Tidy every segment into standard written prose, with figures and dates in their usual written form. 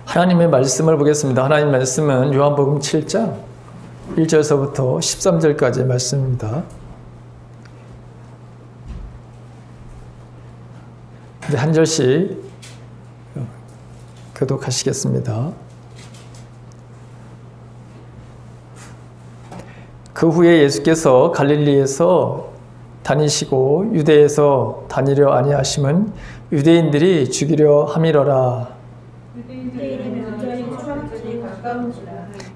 하나님의 말씀을 보겠습니다. 하나님 말씀은 요한복음 7장 1절서부터 13절까지의 말씀입니다. 이제 한 절씩 교독하시겠습니다. 그 후에 예수께서 갈릴리에서 다니시고 유대에서 다니려 아니하심은 유대인들이 죽이려 함이러라.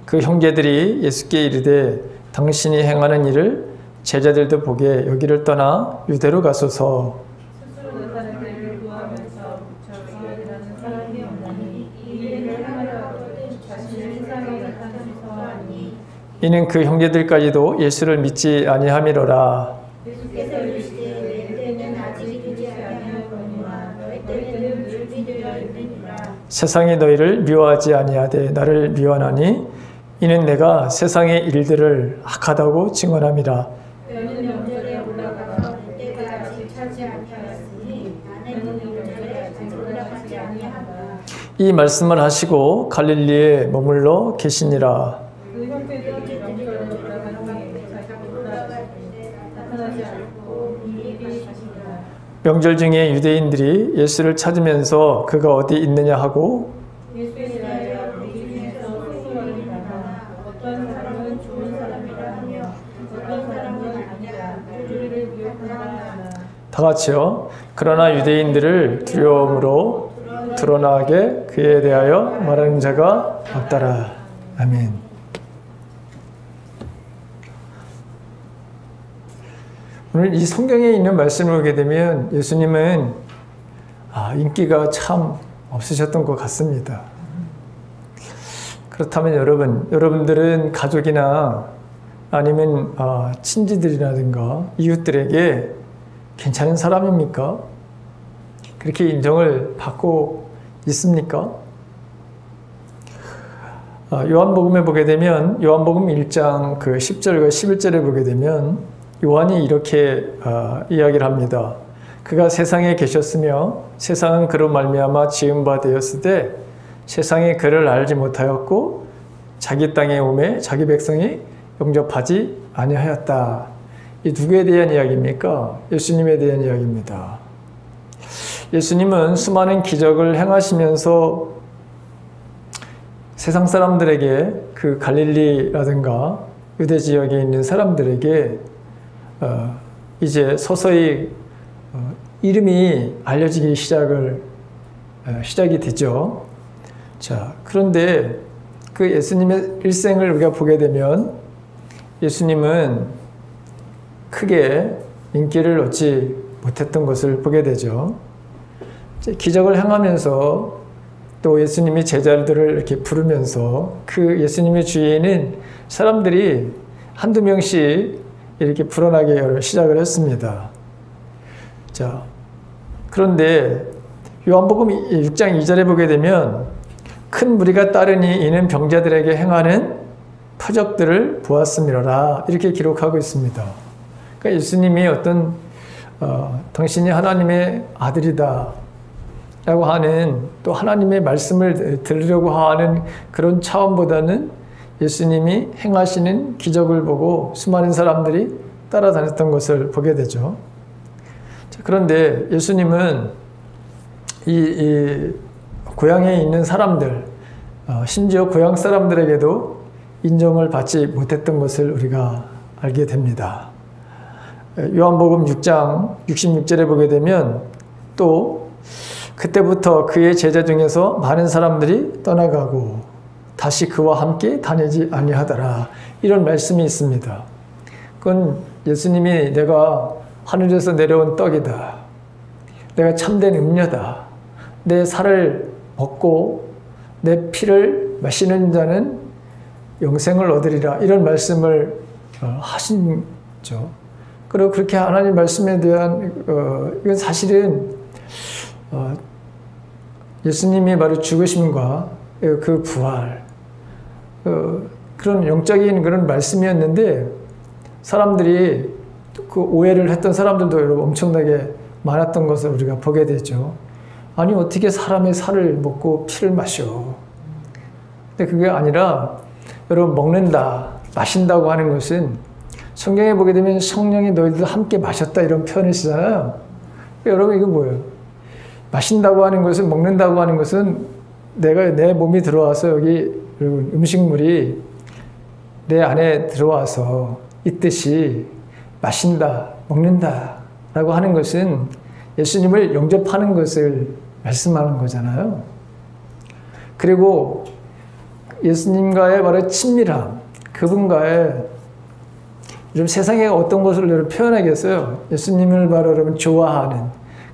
그 형제들이 예수께 이르되 당신이 행하는 일을 제자들도 보게 여기를 떠나 유대로 가소서. 이는 그 형제들까지도 예수를 믿지 아니함이로라. 세상이 너희를 미워하지 아니하되 나를 미워하나니 이는 내가 세상의 일들을 악하다고 증언함이라. 이 말씀을 하시고 갈릴리에 머물러 계시니라. 명절 중에 유대인들이 예수를 찾으면서 그가 어디 있느냐 하고 다 같이요. 그러나 유대인들을 두려움으로 드러나게 그에 대하여 말하는 자가 없더라. 아멘. 오늘 이 성경에 있는 말씀을 보게 되면 예수님은 인기가 참 없으셨던 것 같습니다. 그렇다면 여러분들은 가족이나 아니면 친지들이라든가 이웃들에게 괜찮은 사람입니까? 그렇게 인정을 받고 있습니까? 요한복음에 보게 되면 요한복음 1장 그 10절과 11절에 보게 되면 요한이 이렇게 이야기를 합니다. 그가 세상에 계셨으며 세상은 그로 말미암아 지은 바 되었으되 세상이 그를 알지 못하였고 자기 땅에 오매 자기 백성이 영접하지 아니하였다. 이 누구에 대한 이야기입니까? 예수님에 대한 이야기입니다. 예수님은 수많은 기적을 행하시면서 세상 사람들에게 그 갈릴리라든가 유대 지역에 있는 사람들에게 이제 서서히 이름이 알려지기 시작이 되죠. 자, 그런데 그 예수님의 일생을 우리가 보게 되면 예수님은 크게 인기를 얻지 못했던 것을 보게 되죠. 기적을 행하면서 또 예수님이 제자들을 이렇게 부르면서 그 예수님의 주위에는 사람들이 한두 명씩 이렇게 불어나게 시작을 했습니다. 자, 그런데 요한복음 6장 2절에 보게 되면 큰 무리가 따르니 이는 병자들에게 행하는 표적들을 보았음이로라 이렇게 기록하고 있습니다. 그러니까 예수님이 어떤 당신이 하나님의 아들이다 라고 하는 또 하나님의 말씀을 들으려고 하는 그런 차원보다는 예수님이 행하시는 기적을 보고 수많은 사람들이 따라다녔던 것을 보게 되죠. 자, 그런데 예수님은 이 고향에 있는 사람들, 심지어 고향 사람들에게도 인정을 받지 못했던 것을 우리가 알게 됩니다. 요한복음 6장 66절에 보게 되면 또 그때부터 그의 제자 중에서 많은 사람들이 떠나가고 다시 그와 함께 다니지 아니하더라. 이런 말씀이 있습니다. 그건 예수님이 내가 하늘에서 내려온 떡이다. 내가 참된 음료다. 내 살을 먹고 내 피를 마시는 자는 영생을 얻으리라. 이런 말씀을 하신죠. 그리고 그렇게 하나님 말씀에 대한 이건 사실은 예수님이 바로 죽으심과 그 부활 그런 영적인 그런 말씀이었는데 사람들이 그 오해를 했던 사람들도 여러분 엄청나게 많았던 것을 우리가 보게 되죠. 아니 어떻게 사람의 살을 먹고 피를 마셔? 근데 그게 아니라 여러분 먹는다, 마신다고 하는 것은 성경에 보게 되면 성령이 너희들도 함께 마셨다 이런 표현을 쓰잖아요. 여러분 이거 뭐예요? 마신다고 하는 것은, 먹는다고 하는 것은 내 몸이 들어와서 여기 여러분 음식물이 내 안에 들어와서 있듯이 마신다, 먹는다 라고 하는 것은 예수님을 영접하는 것을 말씀하는 거잖아요. 그리고 예수님과의 바로 친밀함, 그분과의 좀 세상에 어떤 것을 표현하겠어요? 예수님을 바로 여러분 좋아하는,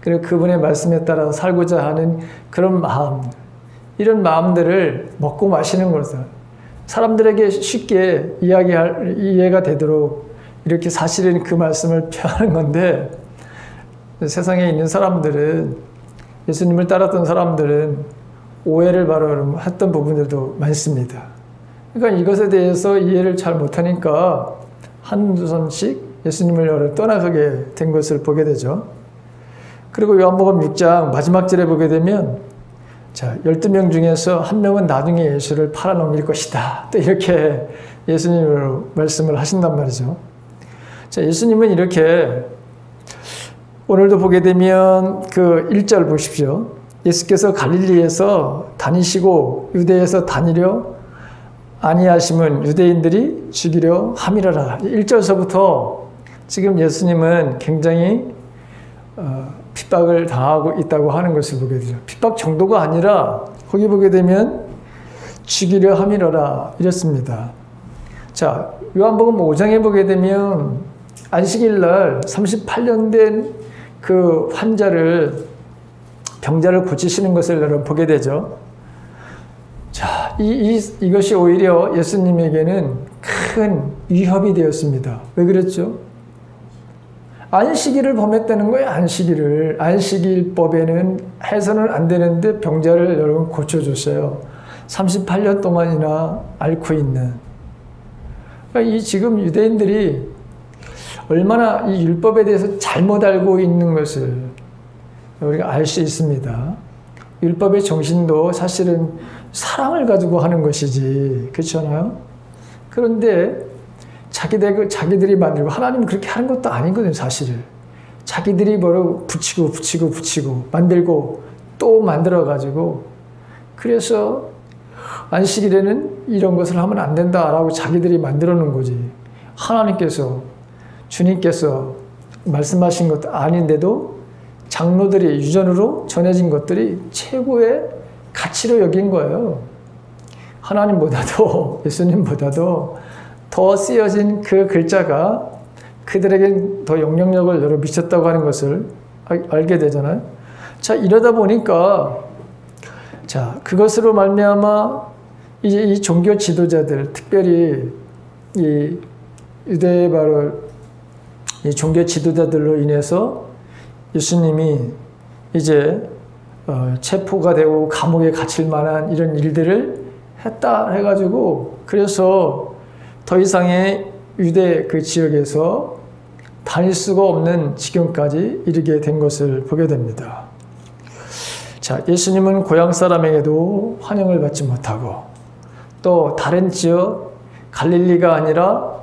그리고 그분의 말씀에 따라 살고자 하는 그런 마음, 이런 마음들을 먹고 마시는 거죠. 사람들에게 쉽게 이해가 되도록 이렇게 사실은 그 말씀을 표현하는 건데, 세상에 있는 사람들은, 예수님을 따랐던 사람들은 오해를 바로 했던 부분들도 많습니다. 그러니까 이것에 대해서 이해를 잘 못하니까 한두 손씩 예수님을 떠나가게 된 것을 보게 되죠. 그리고 요한복음 6장 마지막 절에 보게 되면, 자, 12명 중에서 한 명은 나중에 예수를 팔아넘길 것이다, 또 이렇게 예수님을 말씀을 하신단 말이죠. 자, 예수님은 이렇게 오늘도 보게 되면 그 1절 보십시오. 예수께서 갈릴리에서 다니시고 유대에서 다니려 아니하심은 유대인들이 죽이려 함이라라. 1절서부터 지금 예수님은 굉장히 핍박을 당하고 있다고 하는 것을 보게 되죠. 핍박 정도가 아니라 거기 보게 되면 죽이려 함이라라 이랬습니다. 자, 요한복음 5장에 보게 되면 안식일 날 38년 된 그 병자를 고치시는 것을 여러분 보게 되죠. 자, 이것이 오히려 예수님에게는 큰 위협이 되었습니다. 왜 그랬죠? 안식일을 범했다는 거예요. 안식일법에는 해서는 안 되는데 병자를 여러분 고쳐줬어요. 38년 동안이나 앓고 있는. 그러니까 지금 유대인들이 얼마나 이 율법에 대해서 잘못 알고 있는 것을 우리가 알 수 있습니다. 율법의 정신도 사실은 사랑을 가지고 하는 것이지, 그렇잖아요? 그런데 자기들이 만들고, 하나님은 그렇게 하는 것도 아니거든요, 사실은. 자기들이 붙이고 만들고 또 만들어가지고, 그래서 안식일에는 이런 것을 하면 안 된다라고 자기들이 만들어 놓은 거지. 주님께서 말씀하신 것도 아닌데도 장로들이 유전으로 전해진 것들이 최고의 가치로 여긴 거예요. 하나님보다도, 예수님보다도 더 쓰여진 그 글자가 그들에겐 더 영향력을 미쳤다고 하는 것을 알게 되잖아요. 자, 이러다 보니까, 자, 그것으로 말미암아 이제 이 종교 지도자들, 특별히 이 유대의 바로 이 종교 지도자들로 인해서 예수님이 이제 체포가 되고 감옥에 갇힐 만한 이런 일들을 했다 해가지고, 그래서 더 이상의 유대 그 지역에서 다닐 수가 없는 지경까지 이르게 된 것을 보게 됩니다. 자, 예수님은 고향 사람에게도 환영을 받지 못하고, 또 다른 지역, 갈릴리가 아니라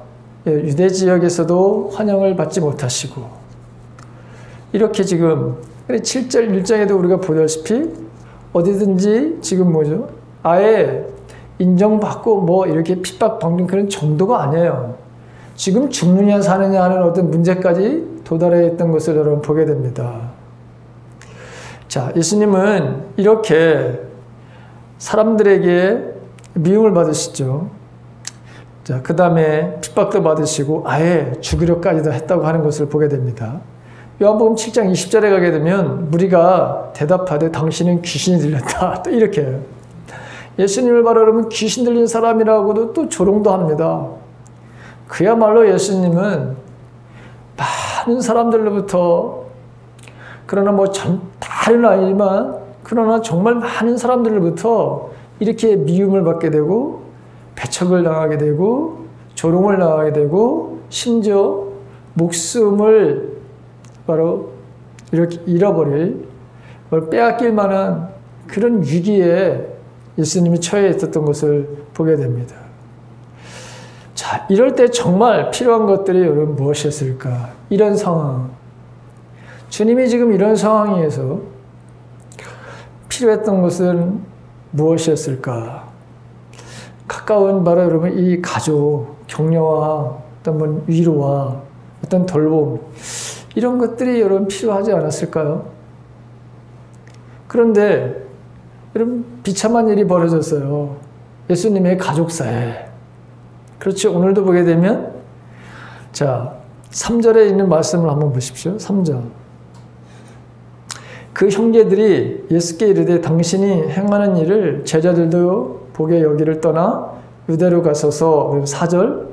유대 지역에서도 환영을 받지 못하시고, 이렇게 지금 7절 1장에도 우리가 보다시피 어디든지 지금 아예 인정받고 이렇게 핍박받는 그런 정도가 아니에요. 지금 죽느냐 사느냐 하는 어떤 문제까지 도달해 있던 것을 여러분 보게 됩니다. 자, 예수님은 이렇게 사람들에게 미움을 받으시죠. 자, 그 다음에 핍박도 받으시고 아예 죽이려까지도 했다고 하는 것을 보게 됩니다. 요한복음 7장 20절에 가게 되면 무리가 대답하되 당신은 귀신이 들렸다, 또 이렇게 해요. 예수님을 바로 여러분 귀신 들린 사람이라고도 또 조롱도 합니다. 그야말로 예수님은 많은 사람들로부터, 그러나 다는 아니지만 그러나 정말 많은 사람들로부터 이렇게 미움을 받게 되고 배척을 당하게 되고 조롱을 당하게 되고 심지어 목숨을 바로 이렇게 잃어버릴, 빼앗길 만한 그런 위기에 예수님이 처해 있었던 것을 보게 됩니다. 자, 이럴 때 정말 필요한 것들이 여러분 무엇이었을까? 이런 상황. 주님이 지금 이런 상황에서 필요했던 것은 무엇이었을까? 가까운 바로 여러분 이 가족, 격려와 어떤 위로와 어떤 돌봄 이런 것들이 여러분 필요하지 않았을까요? 그런데 여러분 비참한 일이 벌어졌어요. 예수님의 가족사에. 그렇죠. 오늘도 보게 되면 자 3절에 있는 말씀을 한번 보십시오. 3절. 그 형제들이 예수께 이르되 당신이 행하는 일을 제자들도 보게 여기를 떠나 유대로 가소서. 4절하고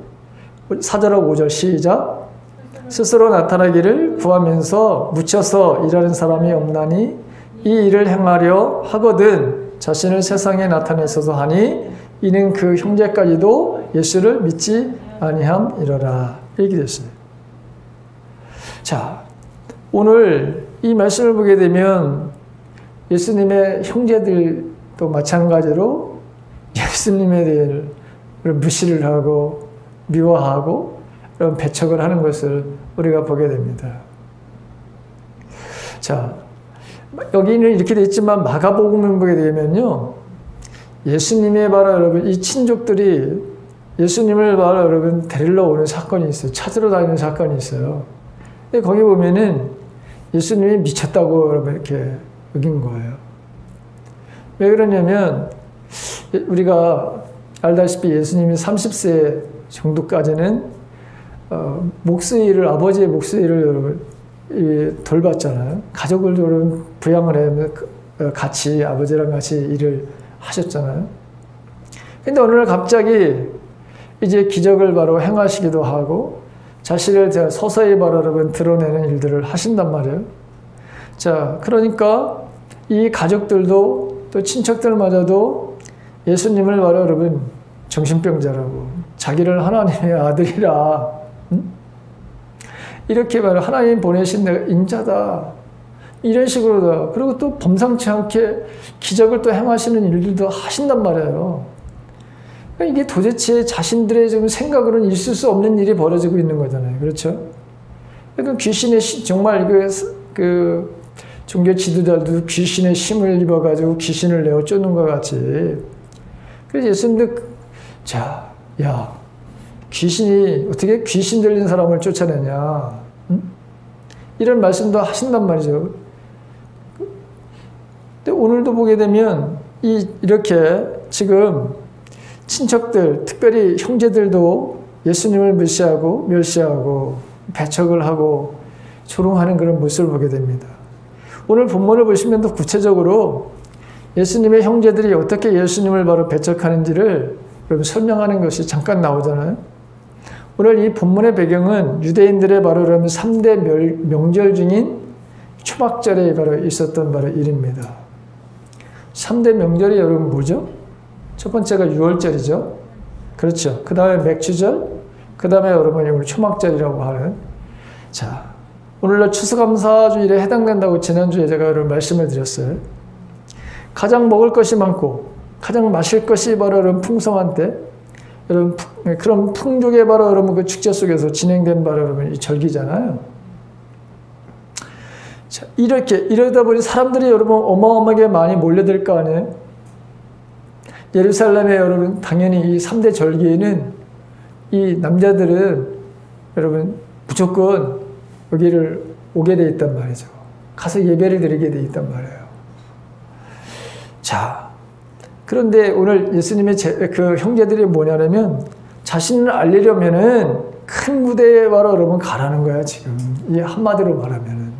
5절 시작. 스스로 나타나기를 구하면서 묻혀서 일하는 사람이 없나니 이 일을 행하려 하거든 자신을 세상에 나타내소서 하니 이는 그 형제까지도 예수를 믿지 아니함이러라. 이렇게 됐어요. 자, 오늘 이 말씀을 보게 되면 예수님의 형제들도 마찬가지로 예수님에 대해 무시를 하고 미워하고 그런 배척을 하는 것을 우리가 보게 됩니다. 자, 여기는 이렇게 돼 있지만 마가복음을 보게 되면요, 예수님의 바로 여러분 이 친족들이 예수님을 바로 여러분 데리러 오는 사건이 있어요. 찾으러 다니는 사건이 있어요. 근데 거기 보면은 예수님이 미쳤다고 여러분 이렇게 여긴 거예요. 왜 그러냐면 우리가 알다시피 예수님이 30세 정도까지는 목수일을 아버지의 목수일을 여러분 돌봤잖아요. 가족을 여러분 부양을 하면 같이 아버지랑 같이 일을 하셨잖아요. 근데 어느 날 갑자기 이제 기적을 바로 행하시기도 하고 자신을 서서히 바로 여러분 드러내는 일들을 하신단 말이에요. 자, 그러니까 이 가족들도 또 친척들마저도 예수님을 바로 여러분 정신병자라고 자기를 하나님의 아들이라 이렇게 바로 하나님 보내신 내가 인자다 이런 식으로다. 그리고 또 범상치 않게 기적을 또 행하시는 일들도 하신단 말이에요. 이게 도대체 자신들의 좀 생각으로는 있을 수 없는 일이 벌어지고 있는 거잖아요. 그렇죠? 그러니까 귀신의 정말 그 종교 지도자도 귀신의 힘을 입어가지고 귀신을 내어 쫓는 것 같이. 그래서 예수님도 자, 야, 귀신이 어떻게 귀신 들린 사람을 쫓아내냐? 응? 이런 말씀도 하신단 말이죠. 근데 오늘도 보게 되면 이렇게 지금 친척들, 특별히 형제들도 예수님을 무시하고 멸시하고 배척을 하고 조롱하는 그런 모습을 보게 됩니다. 오늘 본문을 보시면 더 구체적으로 예수님의 형제들이 어떻게 예수님을 바로 배척하는지를 여러분 설명하는 것이 잠깐 나오잖아요. 오늘 이 본문의 배경은 유대인들의 바로 그러면 3대 명절 중인 초막절에 바로 있었던 바로 일입니다. 3대 명절이 여러분 뭐죠? 첫 번째가 6월절이죠. 그렇죠. 그 다음에 맥주절, 그 다음에 여러분이 우리 초막절이라고 하는. 자, 오늘날 추수감사주일에 해당된다고 지난주에 제가 여러분 말씀을 드렸어요. 가장 먹을 것이 많고 가장 마실 것이 바로 여러분 풍성한 때, 여러분 그런 풍족의 바로 여러분 그 축제 속에서 진행된 바로 여러분 이 절기잖아요. 자, 이러다 보니 사람들이 여러분 어마어마하게 많이 몰려들 거 아니에요? 예루살렘에 여러분 당연히 이 3대 절기에는 이 남자들은 여러분 무조건 여기를 오게 돼 있단 말이죠. 가서 예배를 드리게 돼 있단 말이에요. 자, 그런데 오늘 예수님의 그 형제들이 뭐냐면 자신을 알리려면은 큰 무대에 바로 여러분 가라는 거야 지금. 이 한마디로 말하면은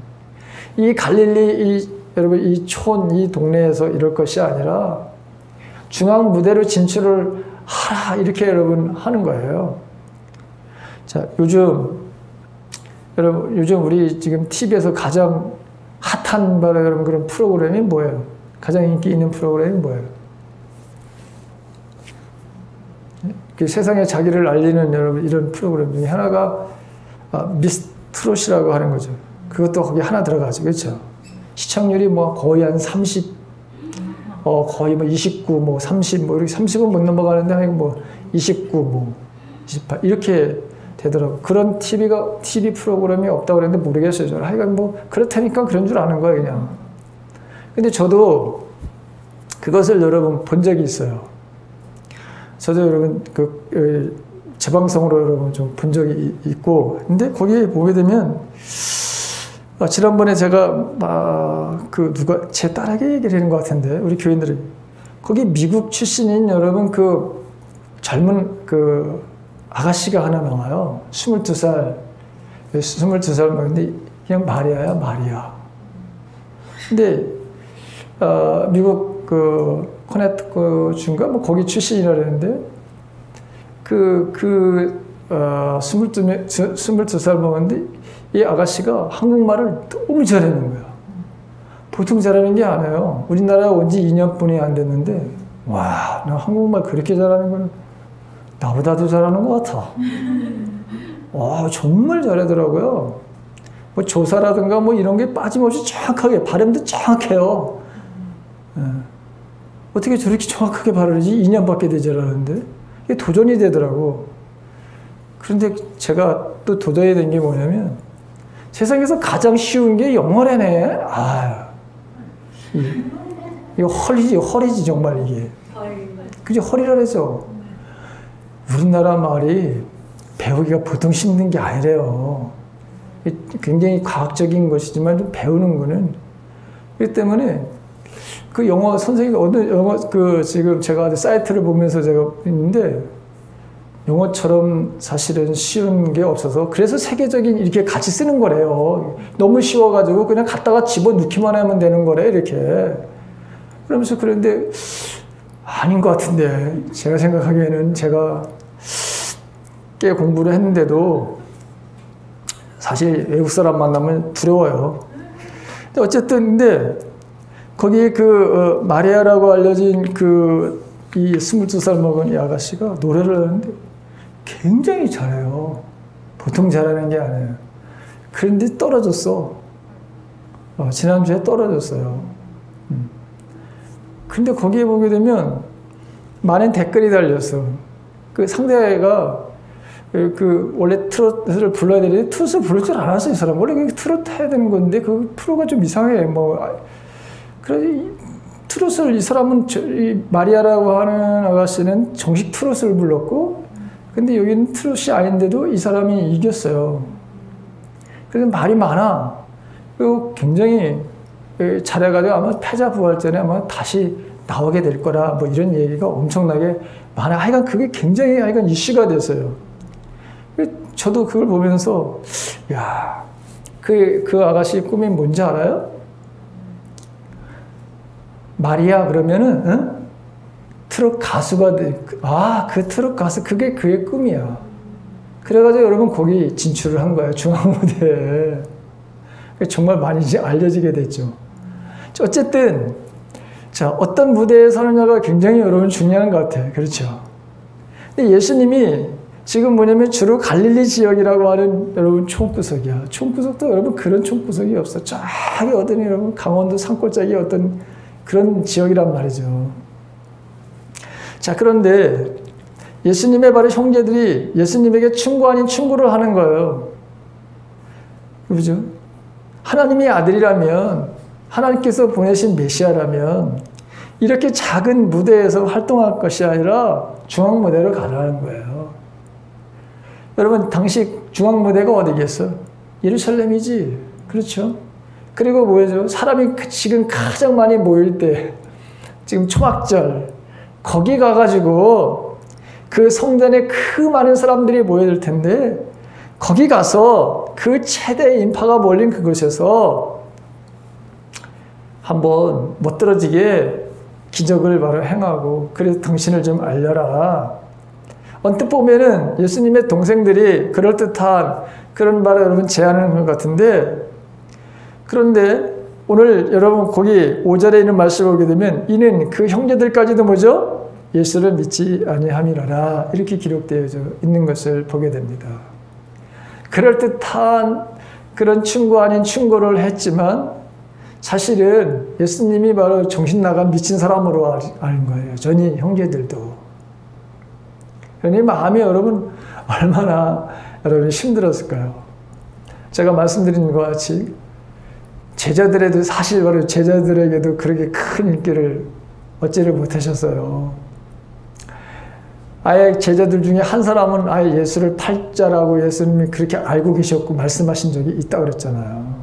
이 갈릴리 여러분 이 촌 이 동네에서 이럴 것이 아니라 중앙 무대로 진출을 하라 이렇게 여러분 하는 거예요. 자, 요즘 우리 지금 TV에서 가장 핫한 바로 여러분 그런 프로그램이 뭐예요? 가장 인기 있는 프로그램이 뭐예요? 그 세상에 자기를 알리는 여러분 이런 프로그램 중에 하나가 미스 트롯이라고 하는 거죠. 그것도 거기 하나 들어가죠. 그렇죠? 시청률이 뭐 거의 한 30, 거의 뭐 29, 뭐 30, 뭐 이렇게 30은 못 넘어가는데 하여간 뭐 29, 뭐 28 이렇게 되더라고. 그런 TV 프로그램이 없다고 그랬는데 모르겠어요. 저는 하여간 뭐 그렇다니까 그런 줄 아는 거예요, 그냥. 근데 저도 그것을 여러분 본 적이 있어요. 저도 여러분 재방송으로 여러분 좀 본 적이 있고, 근데 거기에 보게 되면 지난번에 제가 누가 제 딸에게 얘기를 하는 것 같은데 우리 교인들이 거기 미국 출신인 여러분 그 젊은 그 아가씨가 하나 나와요. 22살 근데 그냥 마리아야, 마리아. 근데 미국 그 코네티컷 주인가 뭐 거기 출신이라 그랬는데 22살 먹었는데 이 아가씨가 한국말을 너무 잘하는 거야. 보통 잘하는 게 아니에요. 우리나라에 온 지 2년뿐이 안 됐는데 와, 나 한국말 그렇게 잘하는 건 나보다도 잘하는 것 같아. 와, 정말 잘하더라고요. 뭐 조사라든가 뭐 이런 게 빠짐없이 정확하게, 발음도 정확해요. 어떻게 저렇게 정확하게 발음하지? 2년밖에 되지 않았는데 이게 도전이 되더라고. 그런데 제가 또 도전이 된 게 뭐냐면 세상에서 가장 쉬운 게 영어래네. 이거 헐이지 정말 이게. 그죠? 헐이라 그러죠. 우리나라 말이 배우기가 보통 힘든 게 아니래요. 굉장히 과학적인 것이지만 좀 배우는 거는. 그렇기 때문에 그 영어 선생님이 어느 영어 지금 제가 사이트를 보면서 제가 있는데 영어처럼 사실은 쉬운 게 없어서 그래서 세계적인 이렇게 같이 쓰는 거래요. 너무 쉬워가지고 그냥 갖다가 집어넣기만 하면 되는 거래 이렇게. 그러면서 그런데 아닌 것 같은데 제가 생각하기에는 제가 꽤 공부를 했는데도 사실 외국 사람 만나면 두려워요. 근데 어쨌든 근데 거기에 마리아라고 알려진 이 22살 먹은 이 아가씨가 노래를 하는데 굉장히 잘해요. 보통 잘하는 게 아니에요. 그런데 떨어졌어. 지난주에 떨어졌어요. 근데 거기에 보게 되면 많은 댓글이 달렸어. 그 상대가 원래 트로트를 불러야 되는데 트로트를 부를 줄 알았어, 이 사람. 원래 트로트 해야 되는 건데 그 프로가 좀 이상해. 그래서 트로트를 이 사람은 이 마리아라고 하는 아가씨는 정식 트로트를 불렀고, 근데 여기는 트롯이 아닌데도 이 사람이 이겼어요. 그래서 말이 많아. 그리고 굉장히 잘해가지고 아마 패자부활전에 아마 다시 나오게 될 거라 뭐 이런 얘기가 엄청나게 많아. 하여간 그게 굉장히 하여간 이슈가 됐어요. 저도 그걸 보면서 야, 그 아가씨의 꿈이 뭔지 알아요? 마리아 그러면은 트롯 가수가 그 트롯 가수 그게 그의 꿈이야. 그래가지고 여러분 거기 진출을 한 거예요. 중앙무대에. 정말 많이 알려지게 됐죠. 어쨌든 자, 어떤 무대에 서느냐가 굉장히 여러분 중요한 것 같아요. 그렇죠. 근데 예수님이 지금 뭐냐면 주로 갈릴리 지역이라고 하는 여러분 총구석이야. 총구석도 여러분 그런 총구석이 없어. 저기 어떤 여러분 강원도 산골짜기 어떤 그런 지역이란 말이죠. 자, 그런데 예수님의 바로 형제들이 예수님에게 충고 아닌 충고를 하는 거예요. 그죠? 하나님의 아들이라면, 하나님께서 보내신 메시아라면 이렇게 작은 무대에서 활동할 것이 아니라 중앙무대로 가라는 거예요. 여러분, 당시 중앙무대가 어디겠어? 예루살렘이지. 그렇죠? 그리고 뭐죠? 사람이 지금 가장 많이 모일 때, 지금 초막절, 거기 가가지고 그 성전에 그 많은 사람들이 모여들 텐데 거기 가서 그 최대 인파가 몰린 그곳에서 한번 멋들어지게 기적을 바로 행하고 그래서 당신을 좀 알려라. 언뜻 보면은 예수님의 동생들이 그럴듯한 그런 말을 여러분 제안하는 것 같은데, 그런데 오늘 여러분 거기 5절에 있는 말씀을 보게 되면 이는 그 형제들까지도 뭐죠? 예수를 믿지 아니함이라라 이렇게 기록되어 있는 것을 보게 됩니다. 그럴듯한 그런 충고 아닌 충고를 했지만 사실은 예수님이 바로 정신 나간 미친 사람으로 아는 거예요. 전이 형제들도. 그러니 마음이 여러분 얼마나 여러분이 힘들었을까요? 제가 말씀드린 것 같이 제자들에도 사실 바로 제자들에게도 그렇게 큰 인기를 얻지를 못하셨어요. 아예 제자들 중에 한 사람은 아예 예수를 팔자라고 예수님이 그렇게 알고 계셨고 말씀하신 적이 있다고 그랬잖아요.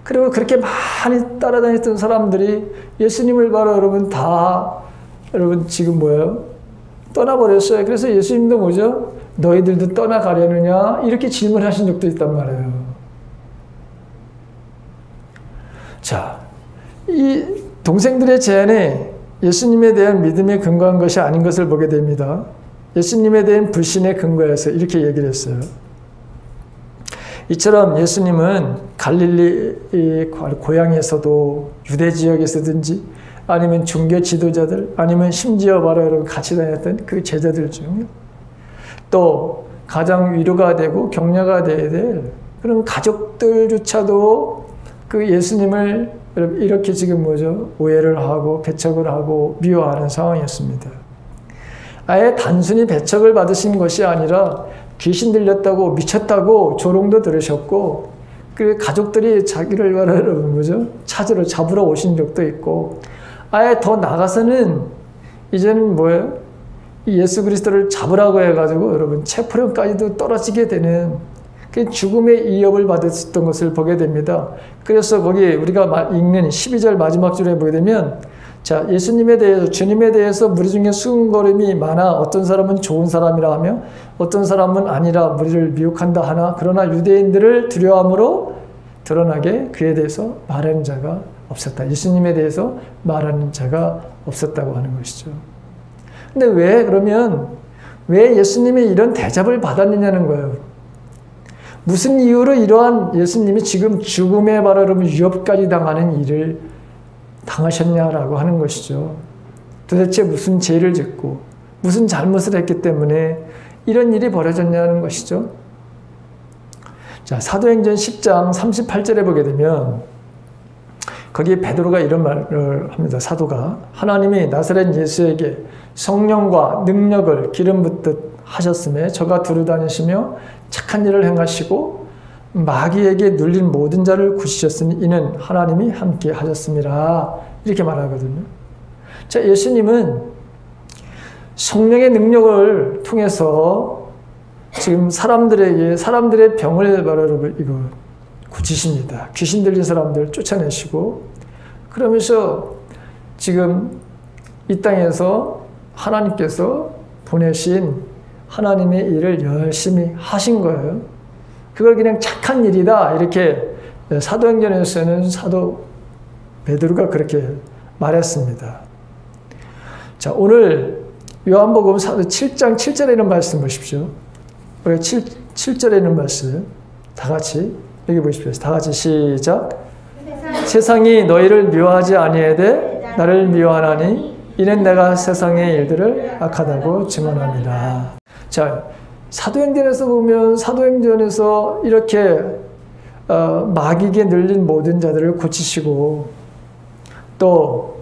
그리고 그렇게 많이 따라다녔던 사람들이 예수님을 바로 여러분 다 여러분 지금 뭐예요? 떠나버렸어요. 그래서 예수님도 뭐죠? 너희들도 떠나가려느냐? 이렇게 질문하신 적도 있단 말이에요. 자, 이 동생들의 제안이 예수님에 대한 믿음에 근거한 것이 아닌 것을 보게 됩니다. 예수님에 대한 불신에 근거해서 이렇게 얘기를 했어요. 이처럼 예수님은 갈릴리 고향에서도 유대 지역에서든지 아니면 종교 지도자들 아니면 심지어 바로 여러분 같이 다녔던 그 제자들 중 또 가장 위로가 되고 격려가 돼야 될 그런 가족들조차도 그 예수님을 이렇게 지금 뭐죠? 오해를 하고 배척을 하고 미워하는 상황이었습니다. 아예 단순히 배척을 받으신 것이 아니라 귀신 들렸다고 미쳤다고 조롱도 들으셨고 그 가족들이 자기를 여러분 뭐죠? 찾으러 잡으러 오신 적도 있고 아예 더 나가서는 이제는 뭐예요? 예수 그리스도를 잡으라고 해가지고 여러분 체포령까지도 떨어지게 되는 그 죽음의 위협을 받았던 것을 보게 됩니다. 그래서 거기 우리가 읽는 12절 마지막 줄에 보게 되면 자, 예수님에 대해서 주님에 대해서 무리 중에 수군거림이 많아 어떤 사람은 좋은 사람이라 하며 어떤 사람은 아니라 무리를 미혹한다 하나 그러나 유대인들을 두려워함으로 드러나게 그에 대해서 말하는 자가 없었다. 예수님에 대해서 말하는 자가 없었다고 하는 것이죠. 근데 왜 예수님이 이런 대접을 받았느냐는 거예요. 무슨 이유로 이러한 예수님이 지금 죽음의 바로 위협까지 당하는 일을 당하셨냐라고 하는 것이죠. 도대체 무슨 죄를 짓고 무슨 잘못을 했기 때문에 이런 일이 벌어졌냐는 것이죠. 자, 사도행전 10장 38절에 보게 되면 거기에 베드로가 이런 말을 합니다. 사도가 하나님이 나사렛 예수에게 성령과 능력을 기름 붓듯 하셨음에 저가 두루 다니시며 착한 일을 행하시고 마귀에게 눌린 모든 자를 구시셨으니 이는 하나님이 함께 하셨습니다. 이렇게 말하거든요. 자, 예수님은 성령의 능력을 통해서 지금 사람들의 병을 바로 이거 고치십니다. 귀신 들린 사람들 쫓아내시고 그러면서 지금 이 땅에서 하나님께서 보내신 하나님의 일을 열심히 하신 거예요. 그걸 그냥 착한 일이다 이렇게 사도행전에서는 사도 베드로가 그렇게 말했습니다. 자, 오늘 요한복음 7장 7절에 있는 말씀 보십시오. 우리 7절에 있는 말씀 다 같이 여기 보십시오. 다 같이 시작. 세상이 너희를 미워하지 아니하되 나를 미워하나니 이는 내가 세상의 일들을 악하다고 증언합니다. 자, 사도행전에서 보면 사도행전에서 이렇게 마귀에게 눌린 모든 자들을 고치시고 또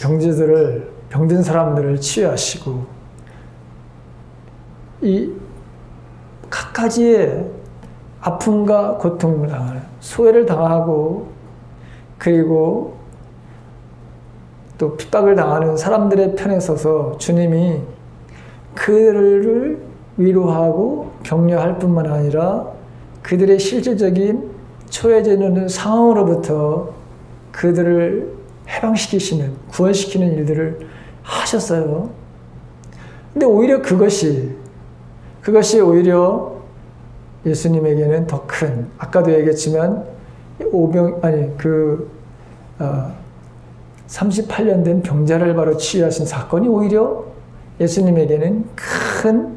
병든 사람들을 치유하시고 이 각가지의 아픔과 고통을 당하는 소외를 당하고 그리고 또 핍박을 당하는 사람들의 편에 서서 주님이 그들을 위로하고 격려할 뿐만 아니라 그들의 실질적인 처해져 있는 상황으로부터 그들을 해방시키시는, 구원시키는 일들을 하셨어요. 근데 오히려 그것이 오히려 예수님에게는 더 큰, 아까도 얘기했지만 38년 된 병자를 바로 치유하신 사건이 오히려 예수님에게는 큰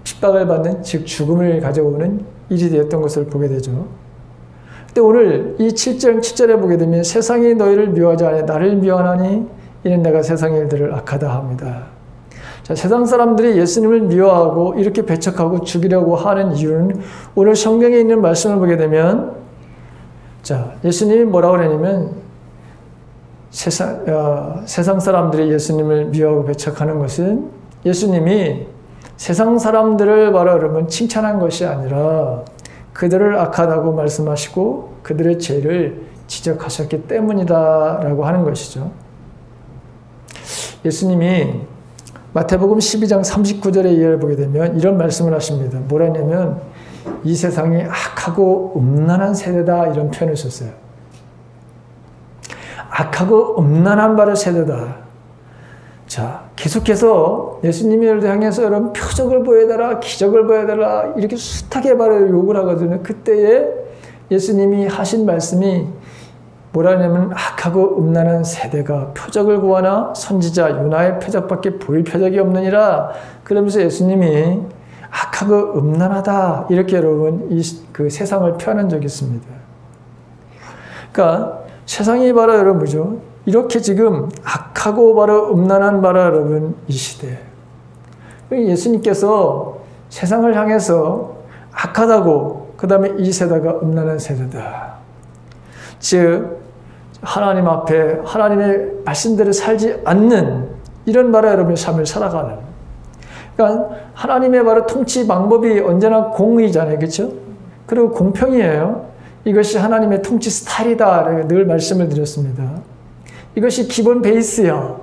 핍박을 받는, 즉 죽음을 가져오는 일이 되었던 것을 보게 되죠. 근데 오늘 이 7절에 보게 되면 세상이 너희를 미워하지 않아 나를 미워하나니 이는 내가 세상의 일들을 악하다 합니다. 자, 자, 세상 사람들이 예수님을 미워하고 이렇게 배척하고 죽이려고 하는 이유는 오늘 성경에 있는 말씀을 보게 되면 자, 예수님이 뭐라고 그러냐면 세상 사람들이 예수님을 미워하고 배척하는 것은 예수님이 세상 사람들을 바로 여러분 칭찬한 것이 아니라 그들을 악하다고 말씀하시고 그들의 죄를 지적하셨기 때문이다라고 하는 것이죠. 예수님이 마태복음 12장 39절의 이해를 보게 되면 이런 말씀을 하십니다. 뭐라냐면 이 세상이 악하고 음란한 세대다 이런 표현을 썼어요. 악하고 음란한 바를 세대다. 자, 계속해서 예수님이 향해서 여러분 표적을 보여달라, 기적을 보여달라 이렇게 숱하게 바로 요구를 하거든요. 그때에 예수님이 하신 말씀이 뭐라냐면 악하고 음란한 세대가 표적을 구하나 선지자 요나의 표적밖에 보일 표적이 없느니라. 그러면서 예수님이 악하고 음란하다 이렇게 여러분 그 세상을 표현한 적이 있습니다. 그러니까 세상이 바로 여러분 뭐죠? 이렇게 지금 악하고 바로 음란한 바로 여러분 이 시대. 예수님께서 세상을 향해서 악하다고 그 다음에 이 세대가 음란한 세대다. 즉 하나님 앞에 하나님의 말씀대로 살지 않는 이런 바로 여러분의 삶을 살아가는. 그러니까 하나님의 바로 통치 방법이 언제나 공의잖아요, 그렇죠? 그리고 공평이에요. 이것이 하나님의 통치 스타일이다. 늘 말씀을 드렸습니다. 이것이 기본 베이스야.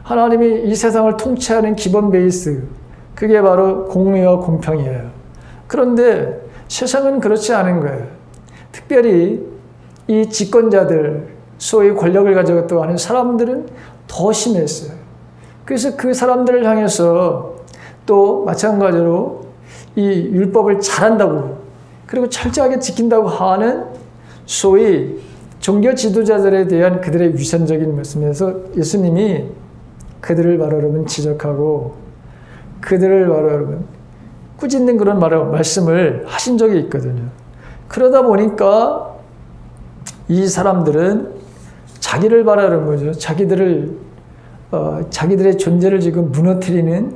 하나님이 이 세상을 통치하는 기본 베이스. 그게 바로 공의와 공평이에요. 그런데 세상은 그렇지 않은 거예요. 특별히 이 집권자들, 소위 권력을 가져갔다고 하는 사람들은 더 심했어요. 그래서 그 사람들을 향해서 또 마찬가지로 이 율법을 잘한다고 그리고 철저하게 지킨다고 하는 소위 종교 지도자들에 대한 그들의 위선적인 말씀에서 예수님이 그들을 바로 여러분 지적하고 그들을 바로 여러분 꾸짖는 그런 말씀을 하신 적이 있거든요. 그러다 보니까 이 사람들은 자기를 바로 여러분 뭐죠? 자기들의 존재를 지금 무너뜨리는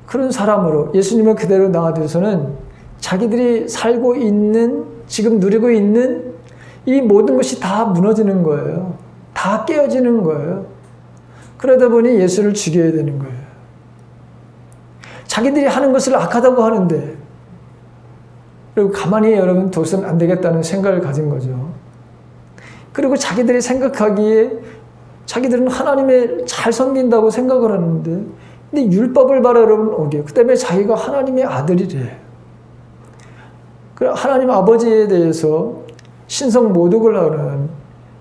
그런 사람으로 예수님을 그대로 나와둬서는 자기들이 살고 있는 지금 누리고 있는 이 모든 것이 다 무너지는 거예요. 다 깨어지는 거예요. 그러다 보니 예수를 죽여야 되는 거예요. 자기들이 하는 것을 악하다고 하는데 그리고 가만히 여러분 둬서는 안 되겠다는 생각을 가진 거죠. 그리고 자기들이 생각하기에 자기들은 하나님을 잘 섬긴다고 생각을 하는데 근데 율법을 바로 여러분 어겨요. 그 때문에 자기가 하나님의 아들이래. 하나님 아버지에 대해서 신성 모독을 하는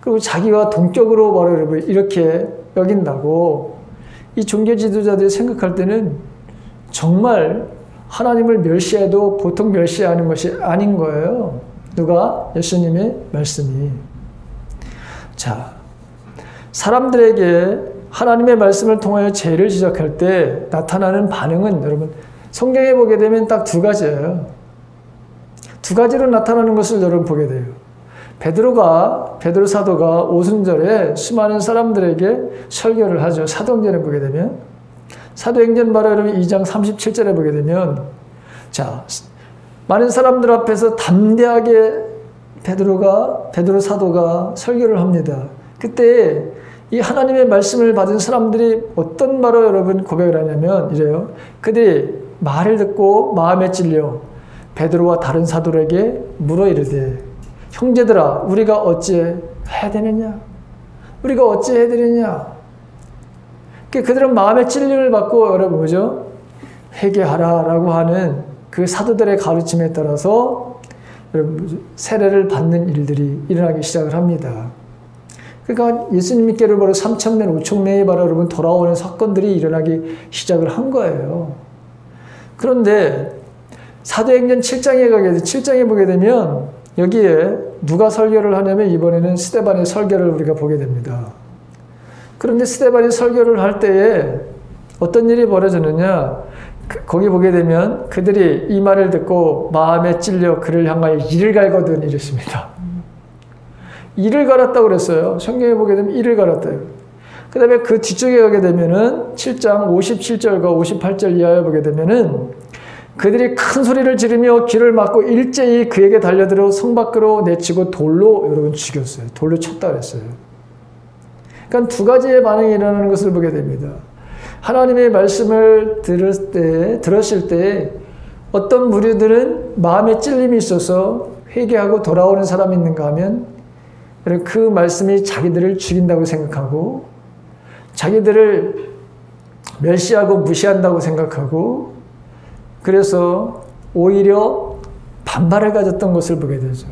그리고 자기와 동격으로 바로 여러분 이렇게 여긴다고 이 종교 지도자들이 생각할 때는 정말 하나님을 멸시해도 보통 멸시하는 것이 아닌 거예요. 누가? 예수님의 말씀이. 자, 사람들에게 하나님의 말씀을 통하여 죄를 지적할 때 나타나는 반응은 여러분 성경에 보게 되면 딱 두 가지예요. 두 가지로 나타나는 것을 여러분 보게 돼요. 베드로 사도가 오순절에 수많은 사람들에게 설교를 하죠. 사도행전에 보게 되면 사도행전 바로 여러분 2장 37절에 보게 되면 자, 많은 사람들 앞에서 담대하게 베드로 사도가 설교를 합니다. 그때 이 하나님의 말씀을 받은 사람들이 어떤 바로 여러분 고백을 하냐면 이래요. 그들이 말을 듣고 마음에 찔려 베드로와 다른 사도들에게 물어 이르되 형제들아 우리가 어찌 해야 되느냐? 우리가 어찌 해야 되느냐? 그들은 마음의 찔림을 받고 여러분 뭐죠? 회개하라라고 하는 그 사도들의 가르침에 따라서 여러분 세례를 받는 일들이 일어나기 시작을 합니다. 그러니까 예수님께로 바로 3,000명, 5,000명이 바로 여러분 돌아오는 사건들이 일어나기 시작을 한 거예요. 그런데 사도행전 7장에 가게 돼 7장에 보게 되면 여기에 누가 설교를 하냐면 이번에는 스데반의 설교를 우리가 보게 됩니다. 그런데 스데반이 설교를 할 때에 어떤 일이 벌어졌느냐? 거기 보게 되면 그들이 이 말을 듣고 마음에 찔려 그를 향하여 이를 갈거든 이랬습니다. 이를 갈았다고 그랬어요. 성경에 보게 되면 이를 갈았다요. 그 다음에 그 뒤쪽에 가게 되면은 7장 57절과 58절 이하에 보게 되면은 그들이 큰 소리를 지르며 귀를 막고 일제히 그에게 달려들어 성 밖으로 내치고 돌로 여러분 죽였어요. 돌로 쳤다 그랬어요. 그러니까 두 가지의 반응이 일어나는 것을 보게 됩니다. 하나님의 말씀을 들었을 때 어떤 무리들은 마음에 찔림이 있어서 회개하고 돌아오는 사람이 있는가 하면 그 말씀이 자기들을 죽인다고 생각하고 자기들을 멸시하고 무시한다고 생각하고 그래서 오히려 반발을 가졌던 것을 보게 되죠.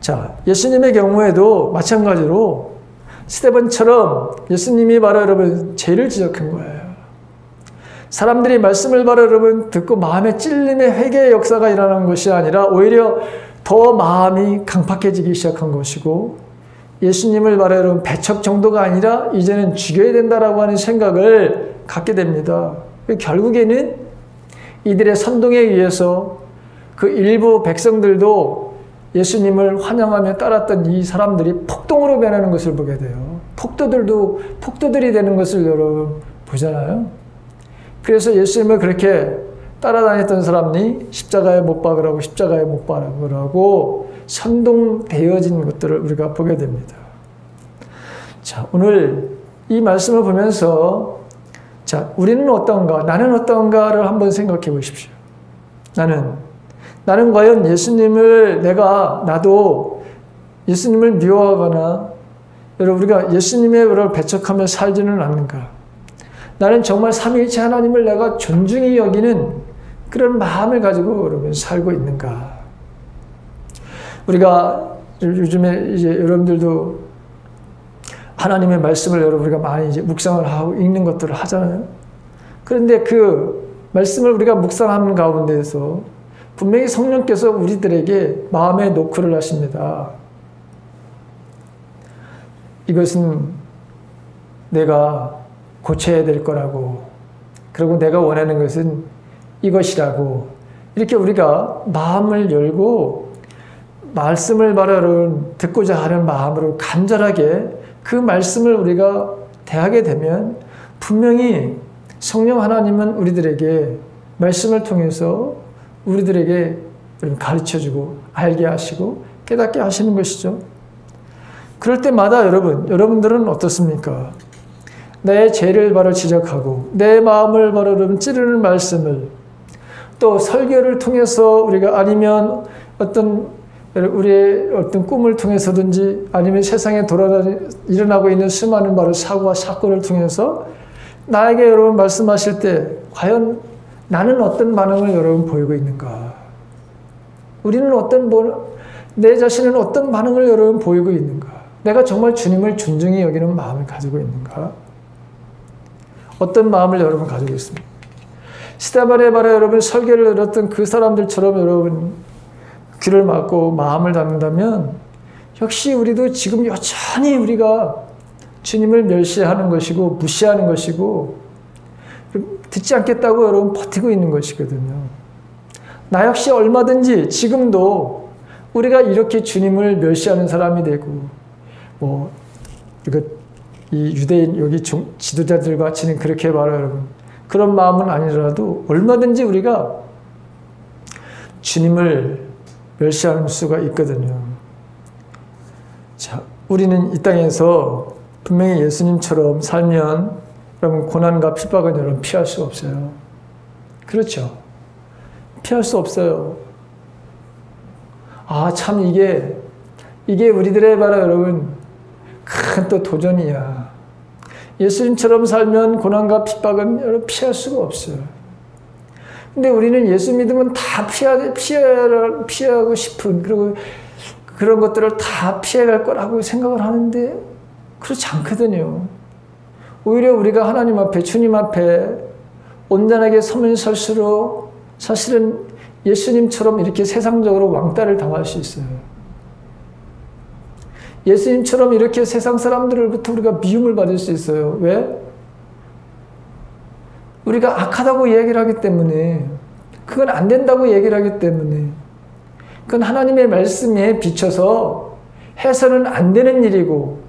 자, 예수님의 경우에도 마찬가지로 스데반처럼 예수님이 바로 여러분 죄를 지적한 거예요. 사람들이 말씀을 바로 여러분 듣고 마음에 찔림의 회개의 역사가 일어나는 것이 아니라 오히려 더 마음이 강팍해지기 시작한 것이고 예수님을 바로 여러분 배척 정도가 아니라 이제는 죽여야 된다라고 하는 생각을 갖게 됩니다. 결국에는 이들의 선동에 의해서 그 일부 백성들도 예수님을 환영하며 따랐던 이 사람들이 폭동으로 변하는 것을 보게 돼요. 폭도들이 되는 것을 여러분 보잖아요. 그래서 예수님을 그렇게 따라다녔던 사람이 십자가에 못 박으라고 십자가에 못 박으라고 선동되어진 것들을 우리가 보게 됩니다. 자, 오늘 이 말씀을 보면서 자, 우리는 어떤가, 나는 어떤가를 한번 생각해 보십시오. 나는 과연 나도 예수님을 미워하거나 여러분 우리가 예수님의 배척하며 살지는 않는가? 나는 정말 삼위일체 하나님을 내가 존중히 여기는 그런 마음을 가지고 여러분 살고 있는가? 우리가 요즘에 이제 여러분들도 하나님의 말씀을 여러분 우리가 많이 이제 묵상을 하고 읽는 것들을 하잖아요. 그런데 그 말씀을 우리가 묵상하는 가운데에서 분명히 성령께서 우리들에게 마음에 노크를 하십니다. 이것은 내가 고쳐야 될 거라고. 그리고 내가 원하는 것은 이것이라고. 이렇게 우리가 마음을 열고 말씀을 바로 듣고자 하는 마음으로 간절하게 그 말씀을 우리가 대하게 되면 분명히 성령 하나님은 우리들에게 말씀을 통해서 우리들에게 가르쳐주고 알게 하시고 깨닫게 하시는 것이죠. 그럴 때마다 여러분들은 어떻습니까? 내 죄를 바로 지적하고 내 마음을 바로 찌르는 말씀을 또 설교를 통해서 우리가 아니면 우리의 어떤 꿈을 통해서든지 아니면 세상에 일어나고 있는 수많은 바로 사고와 사건을 통해서 나에게 여러분 말씀하실 때 과연 나는 어떤 반응을 여러분 보이고 있는가? 내 자신은 어떤 반응을 여러분 보이고 있는가? 내가 정말 주님을 존중히 여기는 마음을 가지고 있는가? 어떤 마음을 여러분 가지고 있습니까? 스데반에 바로 여러분 설교를 들었던 그 사람들처럼 여러분 귀를 막고 마음을 닫는다면 역시 우리도 지금 여전히 우리가 주님을 멸시하는 것이고 무시하는 것이고 듣지 않겠다고 여러분 버티고 있는 것이거든요. 나 역시 얼마든지 지금도 우리가 이렇게 주님을 멸시하는 사람이 되고 이 유대인 여기 지도자들 같이는 그렇게 말해요, 여러분. 그런 마음은 아니더라도 얼마든지 우리가 주님을 멸시하는 수가 있거든요. 자, 우리는 이 땅에서 분명히 예수님처럼 살면 여러분 고난과 핍박은 여러분 피할 수 없어요. 그렇죠? 피할 수 없어요. 참 이게 우리들의 바로 여러분 큰 또 도전이야. 예수님처럼 살면 고난과 핍박은 여러분 피할 수가 없어요. 근데 우리는 예수 믿으면 다 피하고 싶은 그리고 그런 것들을 다 피해갈 거라고 생각을 하는데 그렇지 않거든요. 오히려 우리가 하나님 앞에 주님 앞에 온전하게 서면 설수록 사실은 예수님처럼 이렇게 세상적으로 왕따를 당할 수 있어요. 예수님처럼 이렇게 세상 사람들로부터 우리가 미움을 받을 수 있어요. 왜? 우리가 악하다고 얘기를 하기 때문에, 그건 안 된다고 얘기를 하기 때문에, 그건 하나님의 말씀에 비춰서 해서는 안 되는 일이고,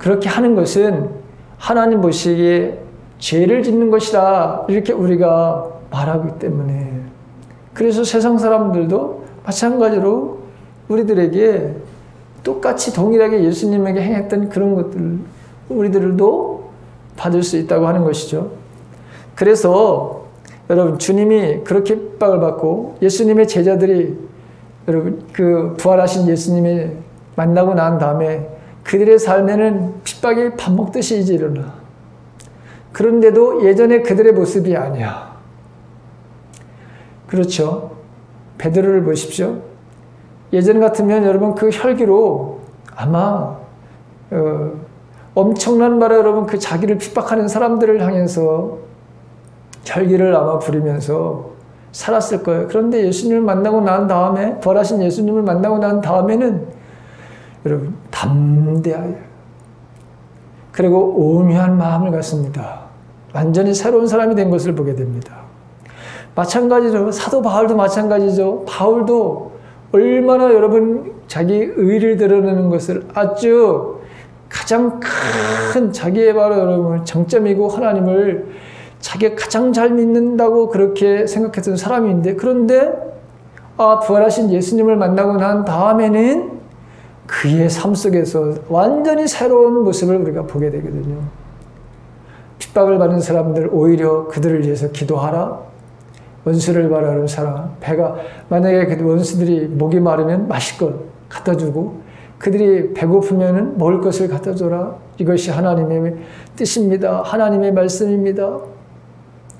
그렇게 하는 것은 하나님 보시기에 죄를 짓는 것이다 이렇게 우리가 말하기 때문에, 그래서 세상 사람들도 마찬가지로 우리들에게 똑같이 동일하게 예수님에게 행했던 그런 것들을 우리들도 받을 수 있다고 하는 것이죠. 그래서 여러분, 주님이 그렇게 핍박을 받고 예수님의 제자들이 여러분 그 부활하신 예수님을 만나고 난 다음에 그들의 삶에는 핍박이 밥 먹듯이 이제 일어나. 그런데도 예전에 그들의 모습이 아니야. 그렇죠. 베드로를 보십시오. 예전 같으면 여러분 그 혈기로 아마 엄청난 말에 여러분 그 자기를 핍박하는 사람들을 향해서 혈기를 아마 부리면서 살았을 거예요. 그런데 예수님을 만나고 난 다음에, 부활하신 예수님을 만나고 난 다음에는 여러분 담대하여 그리고 온유한 마음을 갖습니다. 완전히 새로운 사람이 된 것을 보게 됩니다. 마찬가지로 사도 바울도 마찬가지죠. 바울도 얼마나 여러분 자기 의를 드러내는 것을 아주 가장 큰 자기의 바로 여러분 장점이고 하나님을 자기가 가장 잘 믿는다고 그렇게 생각했던 사람인데, 그런데 부활하신 예수님을 만나고 난 다음에는 그의 삶 속에서 완전히 새로운 모습을 우리가 보게 되거든요. 핍박을 받는 사람들 오히려 그들을 위해서 기도하라. 원수를 바라는 사랑. 만약에 그 원수들이 목이 마르면 마실 것 갖다 주고, 그들이 배고프면 먹을 것을 갖다 줘라. 이것이 하나님의 뜻입니다. 하나님의 말씀입니다.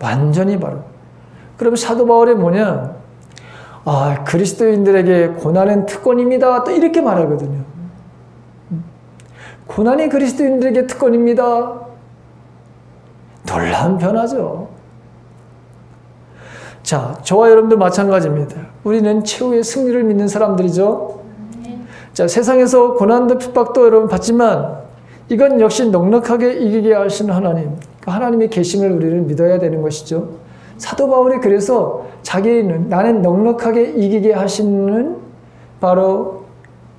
완전히 바로. 그럼 사도 바울이 뭐냐? 그리스도인들에게 고난은 특권입니다. 또 이렇게 말하거든요. 고난이 그리스도인들에게 특권입니다. 놀라운 변화죠. 자, 저와 여러분도 마찬가지입니다. 우리는 최후의 승리를 믿는 사람들이죠. 자, 세상에서 고난도 핍박도 여러분 받지만 이건 역시 넉넉하게 이기게 하시는 하나님, 하나님의 계심을 우리는 믿어야 되는 것이죠. 사도 바울이 그래서 자기는 나는 넉넉하게 이기게 하시는 바로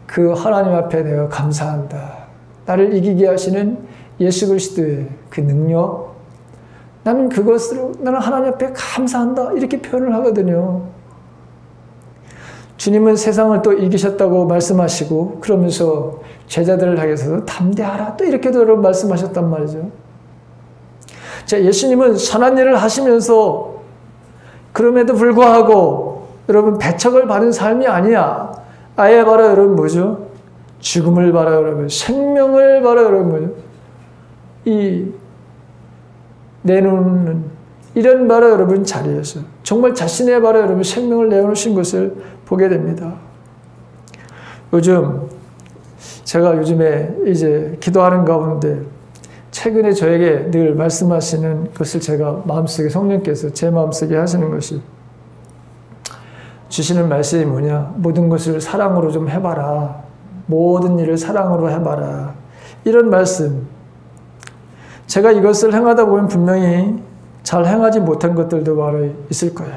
그 하나님 앞에 내가 감사한다. 나를 이기게 하시는 예수 그리스도의 그 능력, 나는 그것으로 나는 하나님 앞에 감사한다 이렇게 표현을 하거든요. 주님은 세상을 또 이기셨다고 말씀하시고 그러면서 제자들을 향해서도 담대하라 또 이렇게도 여러분 말씀하셨단 말이죠. 자, 예수님은 선한 일을 하시면서 그럼에도 불구하고 여러분 배척을 받은 삶이 아니야. 아예 바로 여러분 뭐죠? 죽음을 바로 여러분, 생명을 바로 여러분 뭐죠? 내놓는 이런 바로 여러분 자리에서 정말 자신의 바로 여러분 생명을 내놓으신 것을 보게 됩니다. 제가 요즘에 이제 기도하는 가운데 최근에 저에게 늘 말씀하시는 것을 제가 마음속에 성령께서 제 마음속에 하시는 것이 주시는 말씀이 뭐냐? 모든 것을 사랑으로 좀 해봐라. 모든 일을 사랑으로 해봐라. 이런 말씀. 제가 이것을 행하다 보면 분명히 잘 행하지 못한 것들도 바로 있을 거예요.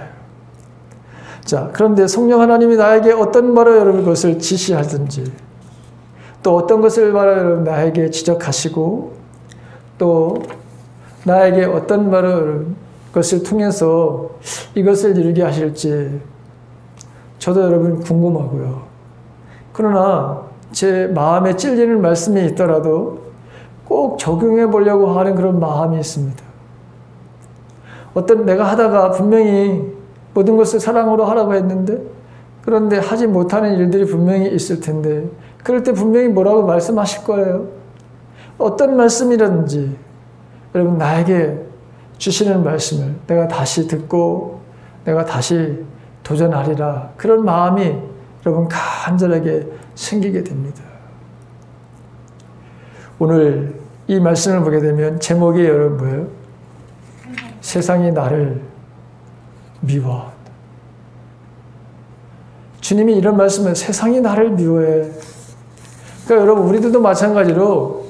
자, 그런데 성령 하나님이 나에게 어떤 바로 여러분 것을 지시하든지 또 어떤 것을 바로 여러분 나에게 지적하시고 또 나에게 어떤 바로 것을 통해서 이것을 이루게 하실지 저도 여러분 궁금하고요. 그러나 제 마음에 찔리는 말씀이 있더라도 꼭 적용해 보려고 하는 그런 마음이 있습니다. 내가 하다가 분명히 모든 것을 사랑으로 하라고 했는데 그런데 하지 못하는 일들이 분명히 있을 텐데 그럴 때 분명히 뭐라고 말씀하실 거예요. 어떤 말씀이라든지 여러분 나에게 주시는 말씀을 내가 다시 듣고 내가 다시 도전하리라 그런 마음이 여러분 간절하게 생기게 됩니다. 오늘 이 말씀을 보게 되면 제목이 여러분 뭐예요? 세상이 나를 미워한다. 주님이 이런 말씀을 세상이 나를 미워해. 그러니까 여러분 우리들도 마찬가지로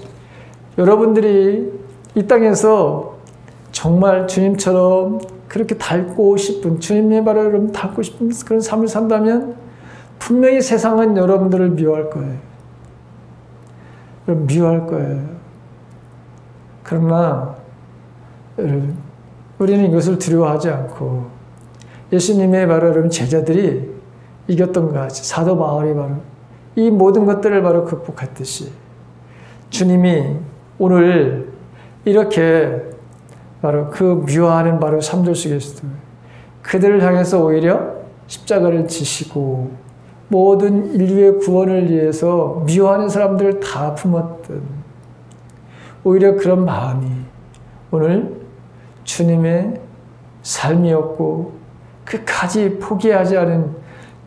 여러분들이 이 땅에서 정말 주님처럼 그렇게 닮고 싶은 주님의 바로 여러분 닮고 싶은 그런 삶을 산다면 분명히 세상은 여러분들을 미워할 거예요. 미워할 거예요. 그러나 여러분, 우리는 이것을 두려워하지 않고 예수님의 바로 여러분 제자들이 이겼던 것 같이 사도 바울이 바로 이 모든 것들을 바로 극복했듯이 주님이 오늘 이렇게 바로 그 미워하는 바로 3절 속에서도 그들을 향해서 오히려 십자가를 지시고 모든 인류의 구원을 위해서 미워하는 사람들을 다 품었던 오히려 그런 마음이 오늘 주님의 삶이었고 끝까지 포기하지 않은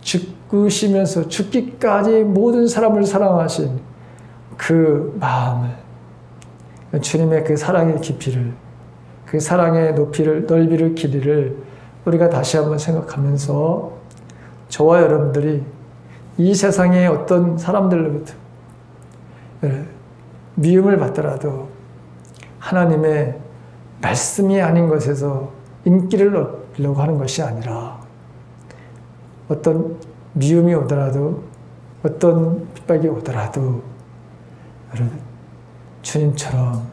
죽으시면서 죽기까지 모든 사람을 사랑하신 그 마음을 주님의 그 사랑의 깊이를 그 사랑의 높이를 넓이를 길이를 우리가 다시 한번 생각하면서 저와 여러분들이 이 세상의 어떤 사람들로부터 미움을 받더라도 하나님의 말씀이 아닌 것에서 인기를 얻으려고 하는 것이 아니라 어떤 미움이 오더라도 어떤 핍박이 오더라도 여러분 주님처럼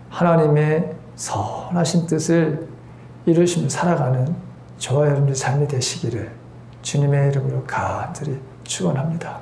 하나님의 선하신 뜻을 이루시며 살아가는 저와 여러분의 삶이 되시기를 주님의 이름으로 간절히 축원합니다.